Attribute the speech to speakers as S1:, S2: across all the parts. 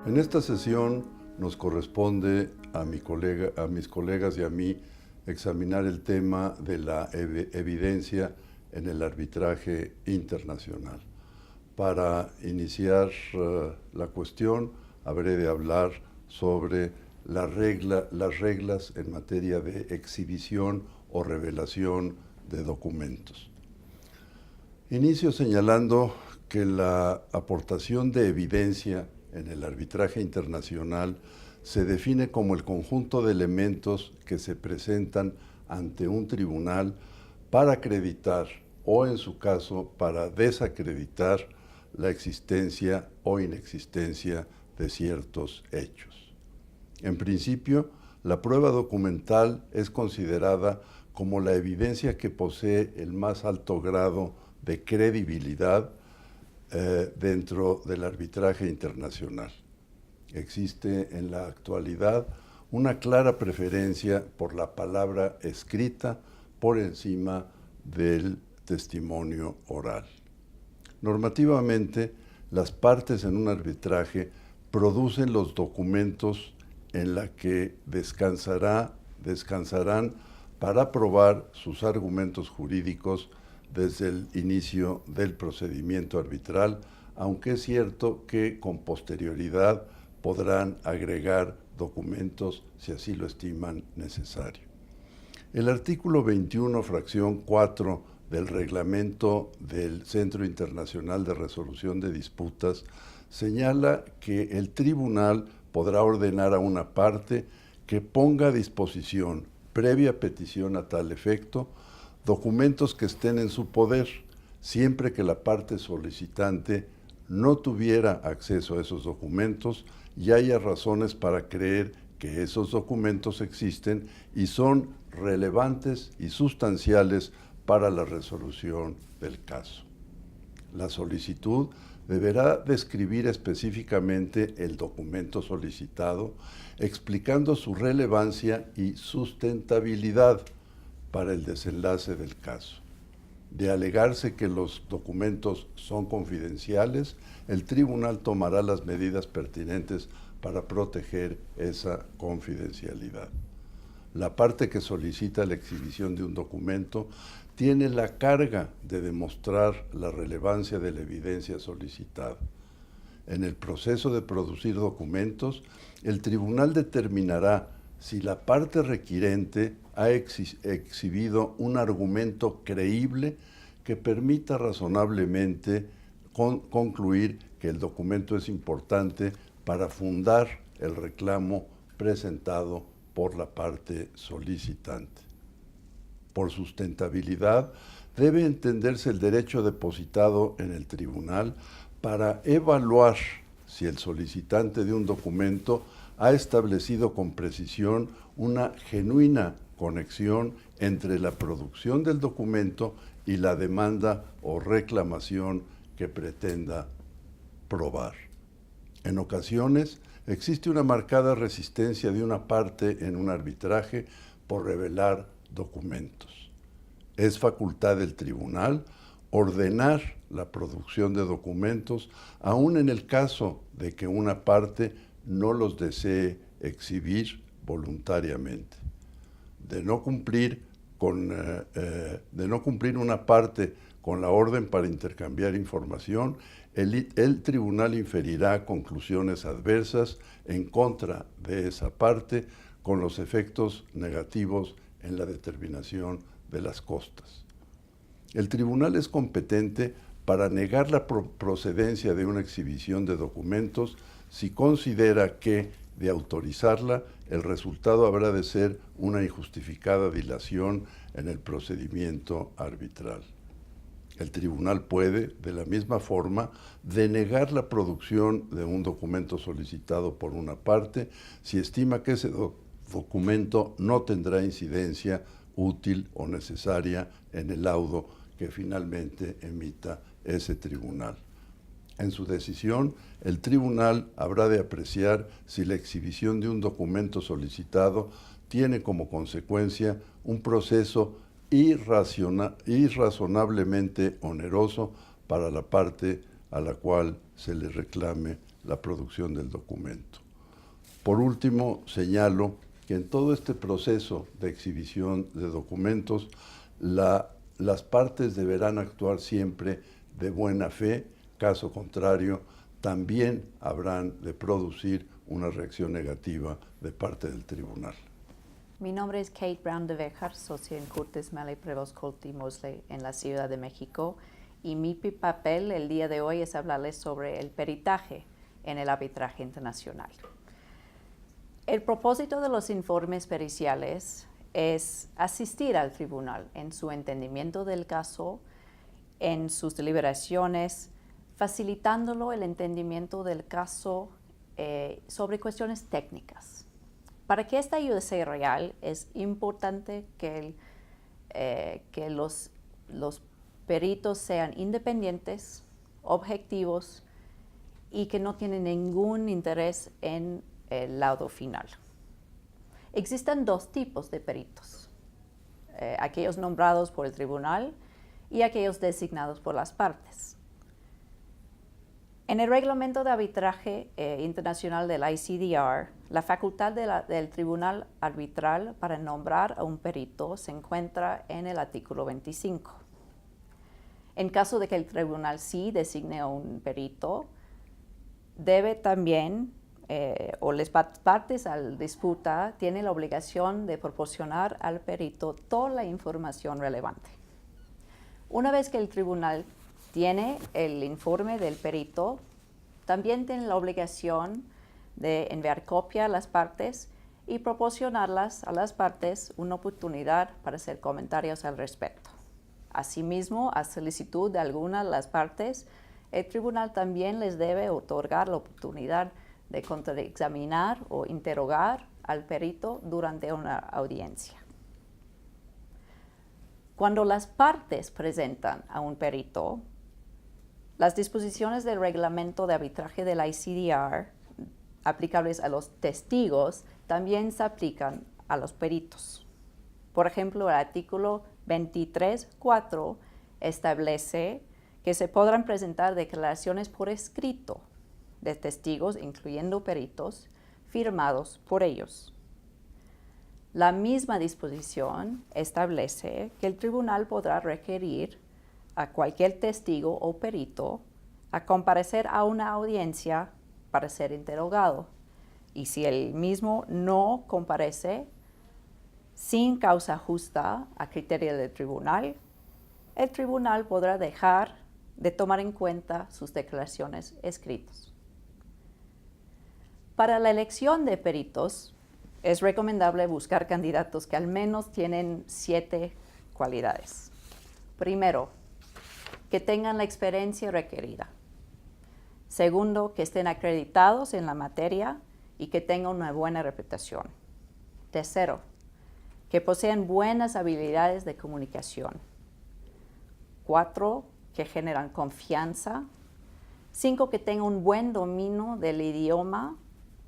S1: En esta sesión nos corresponde a mis colegas y a mí examinar el tema de la evidencia en el arbitraje internacional. Para iniciar la cuestión, habré de hablar sobre las reglas en materia de exhibición o revelación de documentos. Inicio señalando que la aportación de evidencia en el arbitraje internacional se define como el conjunto de elementos que se presentan ante un tribunal para acreditar o, en su caso, para desacreditar la existencia o inexistencia de ciertos hechos. En principio, la prueba documental es considerada como la evidencia que posee el más alto grado de credibilidad dentro del arbitraje internacional. Existe en la actualidad una clara preferencia por la palabra escrita por encima del testimonio oral. Normativamente, las partes en un arbitraje producen los documentos en la que descansarán para probar sus argumentos jurídicos desde el inicio del procedimiento arbitral, aunque es cierto que con posterioridad podrán agregar documentos si así lo estiman necesario. El artículo 21, fracción 4 del reglamento del Centro Internacional de Resolución de Disputas señala que el tribunal podrá ordenar a una parte que ponga a disposición, previa petición a tal efecto, documentos que estén en su poder, siempre que la parte solicitante no tuviera acceso a esos documentos y haya razones para creer que esos documentos existen y son relevantes y sustanciales para la resolución del caso. La solicitud deberá describir específicamente el documento solicitado, explicando su relevancia y sustentabilidad para el desenlace del caso. De alegarse que los documentos son confidenciales, el tribunal tomará las medidas pertinentes para proteger esa confidencialidad. La parte que solicita la exhibición de un documento tiene la carga de demostrar la relevancia de la evidencia solicitada. En el proceso de producir documentos, el tribunal determinará si la parte requirente ha exhibido un argumento creíble que permita razonablemente concluir que el documento es importante para fundar el reclamo presentado por la parte solicitante. Por sustentabilidad, debe entenderse el derecho depositado en el tribunal para evaluar si el solicitante de un documento ha establecido con precisión una genuina conexión entre la producción del documento y la demanda o reclamación que pretenda probar. En ocasiones, existe una marcada resistencia de una parte en un arbitraje por revelar documentos. Es facultad del tribunal ordenar la producción de documentos, aun en el caso de que una parte no los desee exhibir voluntariamente. De no cumplir una parte con la orden para intercambiar información, el tribunal inferirá conclusiones adversas en contra de esa parte con los efectos negativos en la determinación de las costas. El tribunal es competente para negar la procedencia de una exhibición de documentos si considera que, de autorizarla, el resultado habrá de ser una injustificada dilación en el procedimiento arbitral. El tribunal puede, de la misma forma, denegar la producción de un documento solicitado por una parte si estima que ese documento no tendrá incidencia útil o necesaria en el laudo que finalmente emita ese tribunal. En su decisión, el tribunal habrá de apreciar si la exhibición de un documento solicitado tiene como consecuencia un proceso irrazonablemente oneroso para la parte a la cual se le reclame la producción del documento. Por último, señalo que en todo este proceso de exhibición de documentos, las partes deberán actuar siempre de buena fe, caso contrario, también habrán de producir una reacción negativa de parte del tribunal.
S2: Mi nombre es Kate Brown de Bejar, socia en Curtis, Malley, Prevost, Colt y Mosley en la Ciudad de México, y mi papel el día de hoy es hablarles sobre el peritaje en el arbitraje internacional. El propósito de los informes periciales es asistir al tribunal en su entendimiento del caso, en sus deliberaciones, facilitándolo el entendimiento del caso sobre cuestiones técnicas. Para que esta ayuda sea real, es importante que los peritos sean independientes, objetivos y que no tienen ningún interés en el laudo final. Existen dos tipos de peritos, aquellos nombrados por el tribunal y aquellos designados por las partes. En el reglamento de arbitraje internacional del ICDR, la facultad del tribunal arbitral para nombrar a un perito se encuentra en el artículo 25. En caso de que el tribunal sí designe a un perito, debe también, o las partes a la disputa, tienen la obligación de proporcionar al perito toda la información relevante. Una vez que el tribunal tiene el informe del perito, también tiene la obligación de enviar copia a las partes y proporcionarlas a las partes una oportunidad para hacer comentarios al respecto. Asimismo, a solicitud de alguna de las partes, el tribunal también les debe otorgar la oportunidad de contraexaminar o interrogar al perito durante una audiencia. Cuando las partes presentan a un perito, las disposiciones del reglamento de arbitraje del ICDR aplicables a los testigos también se aplican a los peritos. Por ejemplo, el artículo 23.4 establece que se podrán presentar declaraciones por escrito de testigos, incluyendo peritos, firmados por ellos. La misma disposición establece que el tribunal podrá requerir a cualquier testigo o perito a comparecer a una audiencia para ser interrogado, y si el mismo no comparece sin causa justa a criterio del tribunal, el tribunal podrá dejar de tomar en cuenta sus declaraciones escritas. Para la elección de peritos, es recomendable buscar candidatos que al menos tienen 7 cualidades. Primero, que tengan la experiencia requerida. Segundo, que estén acreditados en la materia y que tengan una buena reputación. Tercero, que posean buenas habilidades de comunicación. 4, que generan confianza. 5, que tengan un buen dominio del idioma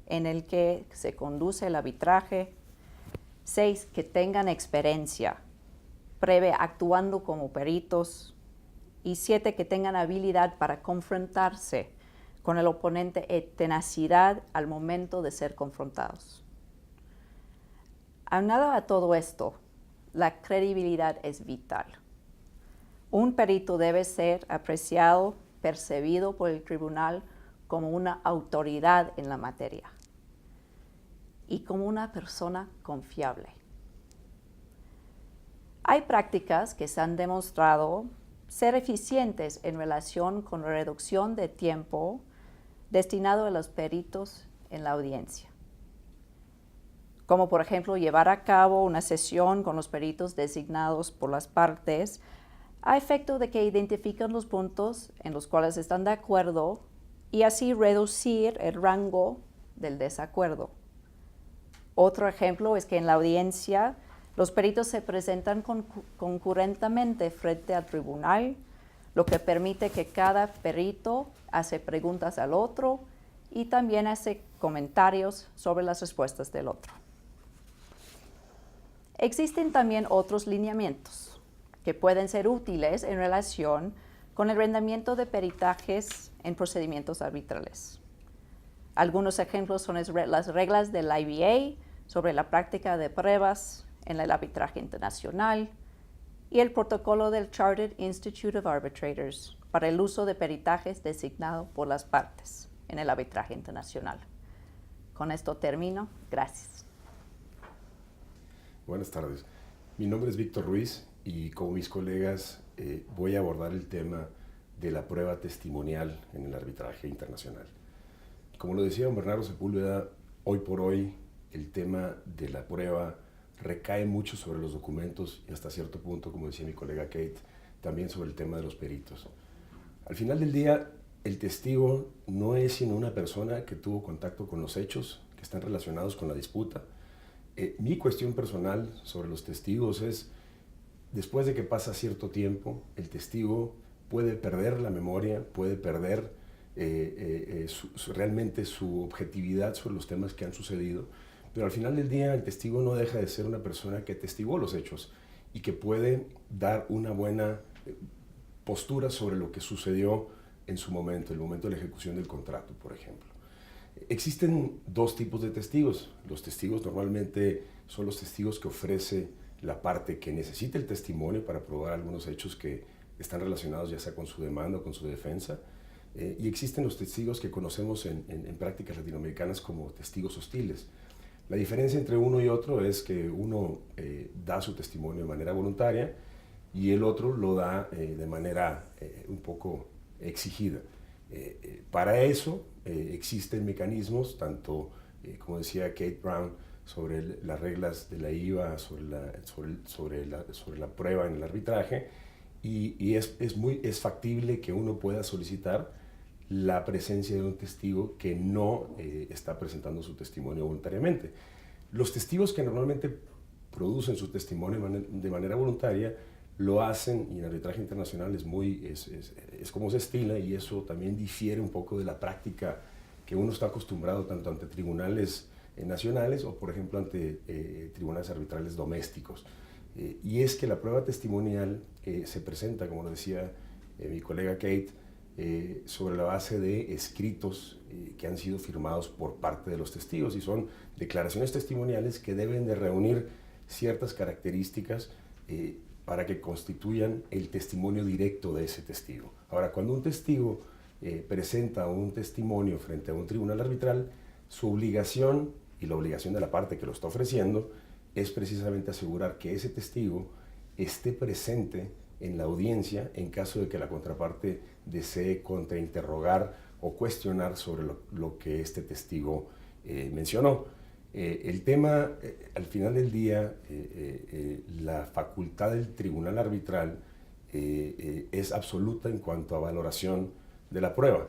S2: en el que se conduce el arbitraje. 6, que tengan experiencia previa actuando como peritos. Y 7, que tengan habilidad para confrontarse con el oponente y tenacidad al momento de ser confrontados. Aunado a todo esto, la credibilidad es vital. Un perito debe ser apreciado, percibido por el tribunal como una autoridad en la materia y como una persona confiable. Hay prácticas que se han demostrado ser eficientes en relación con la reducción de tiempo destinado a los peritos en la audiencia, como por ejemplo llevar a cabo una sesión con los peritos designados por las partes a efecto de que identifiquen los puntos en los cuales están de acuerdo y así reducir el rango del desacuerdo. Otro ejemplo es que en la audiencia los peritos se presentan concurrentemente frente al tribunal, lo que permite que cada perito hace preguntas al otro y también hace comentarios sobre las respuestas del otro. Existen también otros lineamientos que pueden ser útiles en relación con el rendimiento de peritajes en procedimientos arbitrales. Algunos ejemplos son las reglas del IBA sobre la práctica de pruebas en el arbitraje internacional y el protocolo del Chartered Institute of Arbitrators para el uso de peritajes designado por las partes en el arbitraje internacional. Con esto termino. Gracias.
S3: Buenas tardes. Mi nombre es Víctor Ruiz y como mis colegas voy a abordar el tema de la prueba testimonial en el arbitraje internacional. Como lo decía don Bernardo Sepúlveda, hoy por hoy el tema de la prueba recae mucho sobre los documentos y hasta cierto punto, como decía mi colega Kate, también sobre el tema de los peritos. Al final del día, el testigo no es sino una persona que tuvo contacto con los hechos que están relacionados con la disputa. Mi cuestión personal sobre los testigos es, después de que pasa cierto tiempo, el testigo puede perder la memoria, puede perder realmente su objetividad sobre los temas que han sucedido, pero al final del día el testigo no deja de ser una persona que atestiguó los hechos y que puede dar una buena postura sobre lo que sucedió en su momento, el momento de la ejecución del contrato, por ejemplo. Existen dos tipos de testigos. Los testigos normalmente son los testigos que ofrece la parte que necesita el testimonio para probar algunos hechos que están relacionados ya sea con su demanda o con su defensa. Y existen los testigos que conocemos en prácticas latinoamericanas como testigos hostiles. La diferencia entre uno y otro es que uno da su testimonio de manera voluntaria y el otro lo da de manera un poco exigida. Para eso existen mecanismos, tanto, como decía Kate Brown, sobre las reglas de la IVA, sobre la prueba en el arbitraje, y es factible que uno pueda solicitar la presencia de un testigo que no está presentando su testimonio voluntariamente. Los testigos que normalmente producen su testimonio de manera voluntaria lo hacen, y en arbitraje internacional es como se estila, y eso también difiere un poco de la práctica que uno está acostumbrado tanto ante tribunales nacionales o por ejemplo ante tribunales arbitrales domésticos. Y es que la prueba testimonial se presenta, como lo decía mi colega Kate, sobre la base de escritos que han sido firmados por parte de los testigos, y son declaraciones testimoniales que deben de reunir ciertas características para que constituyan el testimonio directo de ese testigo. Ahora, cuando un testigo presenta un testimonio frente a un tribunal arbitral, su obligación y la obligación de la parte que lo está ofreciendo es precisamente asegurar que ese testigo esté presente en la audiencia en caso de que la contraparte desee contrainterrogar o cuestionar sobre lo que este testigo mencionó. El tema, al final del día, la facultad del tribunal arbitral es absoluta en cuanto a valoración de la prueba.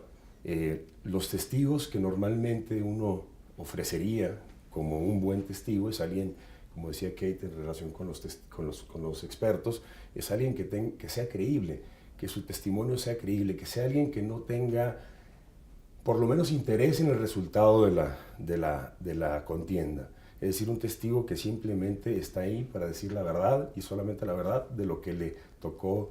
S3: Los testigos que normalmente uno ofrecería como un buen testigo es alguien, como decía Kate en relación con los expertos, es alguien que sea creíble, que su testimonio sea creíble, que sea alguien que no tenga por lo menos interés en el resultado de la contienda. Es decir, un testigo que simplemente está ahí para decir la verdad y solamente la verdad de lo que le tocó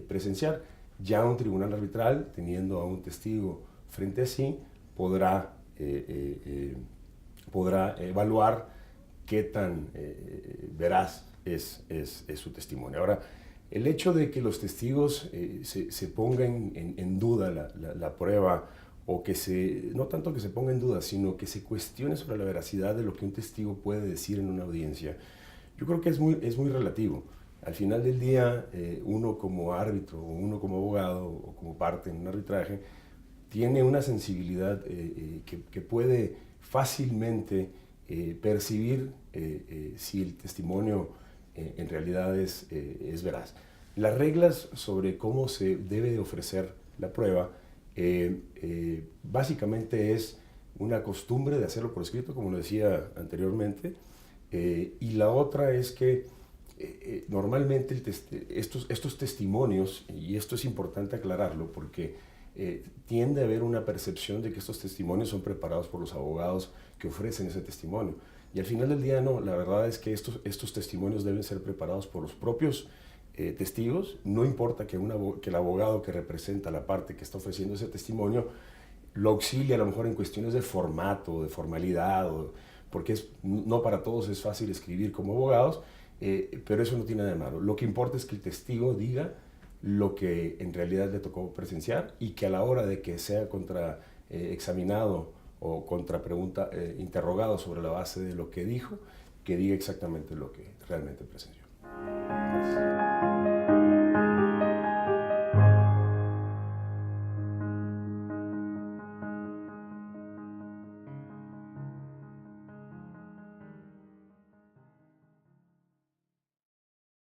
S3: presenciar. Ya un tribunal arbitral, teniendo a un testigo frente a sí, podrá evaluar qué tan veraz es su testimonio. Ahora, el hecho de que los testigos se pongan en duda la prueba, o que no tanto que se ponga en duda, sino que se cuestione sobre la veracidad de lo que un testigo puede decir en una audiencia, yo creo que es muy relativo. Al final del día, uno como árbitro, o uno como abogado, o como parte en un arbitraje, tiene una sensibilidad que puede fácilmente percibir si el testimonio en realidad es veraz. Las reglas sobre cómo se debe de ofrecer la prueba básicamente es una costumbre de hacerlo por escrito, como lo decía anteriormente, y la otra es que normalmente estos testimonios, y esto es importante aclararlo porque tiende a haber una percepción de que estos testimonios son preparados por los abogados que ofrecen ese testimonio, y al final del día no, la verdad es que estos testimonios deben ser preparados por los propios testigos. No importa que el abogado que representa la parte que está ofreciendo ese testimonio lo auxilia a lo mejor en cuestiones de formato, de formalidad, porque no para todos es fácil escribir como abogados, pero eso no tiene nada de malo. Lo que importa es que el testigo diga lo que en realidad le tocó presenciar y que a la hora de que sea examinado o interrogado sobre la base de lo que dijo, que diga exactamente lo que realmente presenció.